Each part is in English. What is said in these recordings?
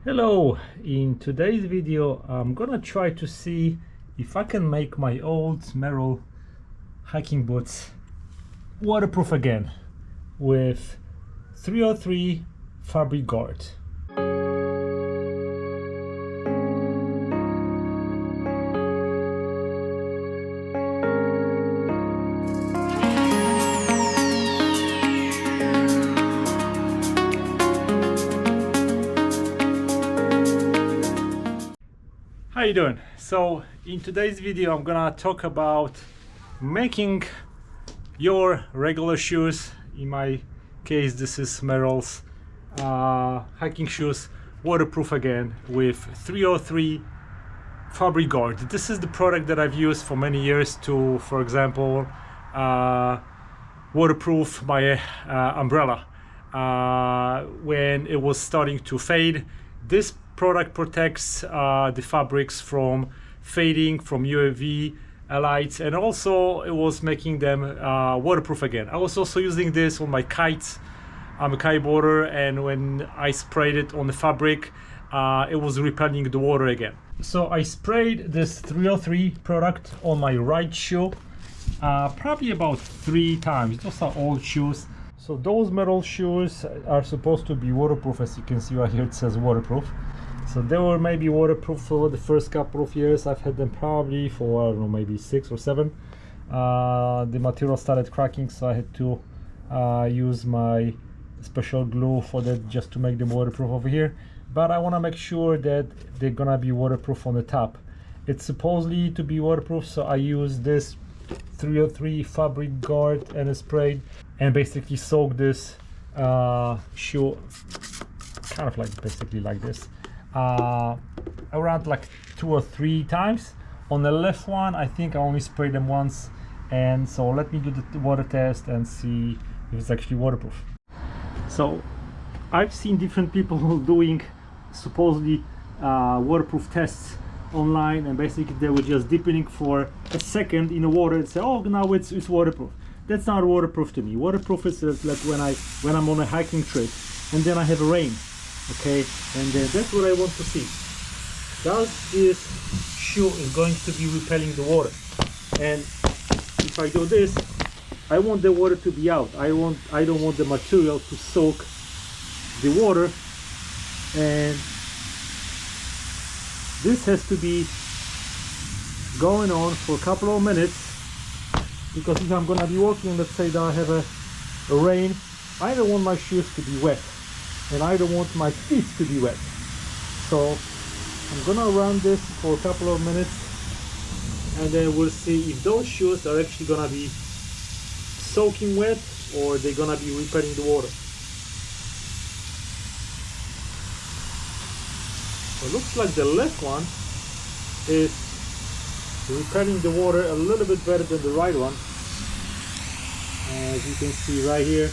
Hello, in today's video I'm gonna try to see if I can make my old Merrell hiking boots waterproof again with 303 Fabric Guard. How you doing? So in today's video I'm gonna talk about making your regular shoes, in my case this is Merrell's hiking shoes, waterproof again with 303 Fabric Guard. This is the product that I've used for many years to, for example, waterproof my umbrella when it was starting to fade. This product protects the fabrics from fading, from UV lights, and also it was making them waterproof again. I was also using this on my kites. I'm a kiteboarder, and when I sprayed it on the fabric, it was repelling the water again. So I sprayed this 303 product on my right shoe probably about 3 times. Those are old shoes. So those Merrell shoes are supposed to be waterproof. As you can see right here, it says waterproof. So they were maybe waterproof for the first couple of years. I've had them probably for, I don't know, maybe 6 or 7. The material started cracking, so I had to use my special glue for that, just to make them waterproof over here. But I want to make sure that they're gonna be waterproof on the top. It's supposedly to be waterproof, so I use this 303 Fabric Guard and a spray, and basically soak this shoe kind of like basically like this around like 2 or 3 times. On the left one I think I only sprayed them once, and so let me do the water test and see if it's actually waterproof. So I've seen different people doing supposedly waterproof tests online, and basically they were just dipping for a second in the water and say, oh, now it's waterproof. That's not waterproof to me. Waterproof is like when I'm on a hiking trip and then I have a rain. Okay, and that's what I want to see. Does this shoe is going to be repelling the water? And if I do this, I want the water to be out. I don't want the material to soak the water, and this has to be going on for a couple of minutes, because if I'm gonna be walking, let's say that I have a rain, I don't want my shoes to be wet. And I don't want my feet to be wet. So I'm gonna run this for a couple of minutes, and then we'll see if those shoes are actually gonna be soaking wet or they're gonna be repelling the water. So it looks like the left one is repelling the water a little bit better than the right one. As you can see right here,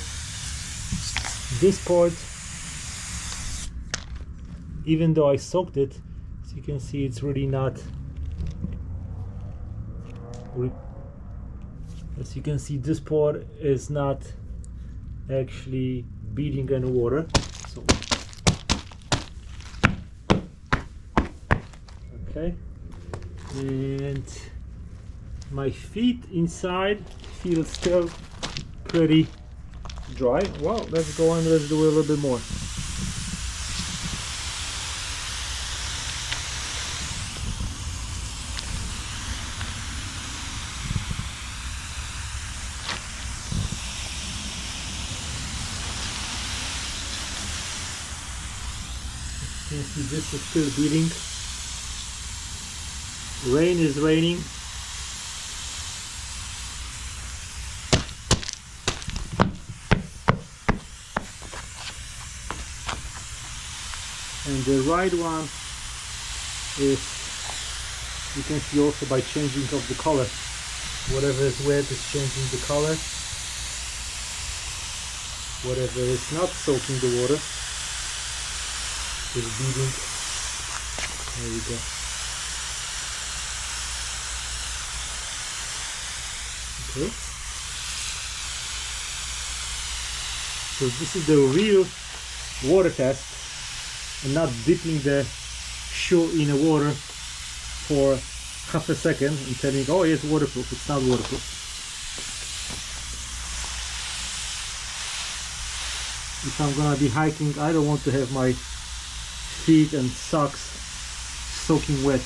this part, even though I soaked it, as you can see, it's really not. As you can see, this part is not actually beating any water. So, okay, and my feet inside feel still pretty dry. Well, let's go and let's do a little bit more. You can see this is still beating. Rain is raining. And the right one is, you can see also by changing of the color. Whatever is wet is changing the color. Whatever is not soaking the water is beating. There we go. Okay. So this is the real water test. and not dipping the shoe in the water for half a second and telling, oh, it's waterproof. It's not waterproof. If I'm gonna be hiking, I don't want to have my feet and socks soaking wet.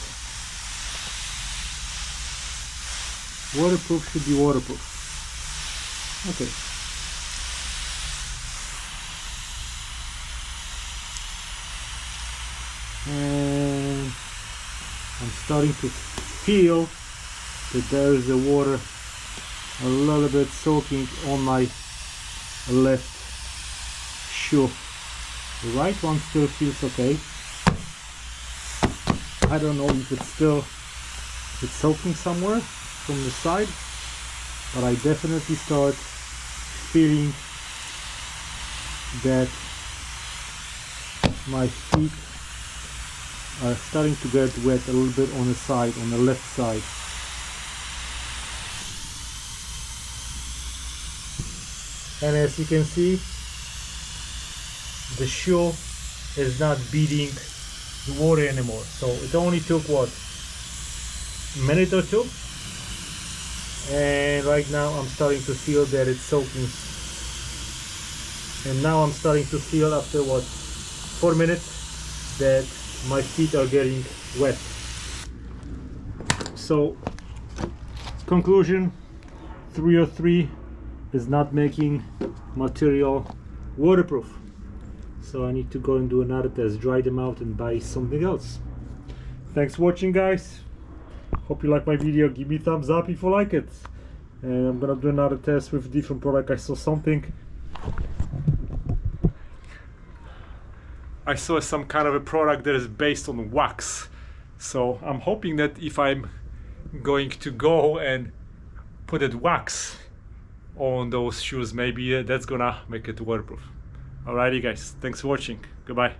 Waterproof should be waterproof. Okay. And I'm starting to feel that there is the water a little bit soaking on my left shoe. The right one still feels okay. I don't know if it's soaking somewhere from the side, but I definitely start feeling that my feet are starting to get wet a little bit on the side, on the left side. And as you can see, the shoe is not beating the water anymore. So it only took what, a minute or two, and right now I'm starting to feel that it's soaking. And now I'm starting to feel after what, 4 minutes, that my feet are getting wet. So conclusion, 303 is not making material waterproof. So I need to go and do another test, dry them out and buy something else. Thanks for watching, guys. Hope you like my video. Give me a thumbs up if you like it. And I'm gonna do another test with a different product. I saw some kind of a product that is based on wax. So I'm hoping that if I'm going to go and put that wax on those shoes, maybe that's gonna make it waterproof. Alrighty guys, thanks for watching. Goodbye.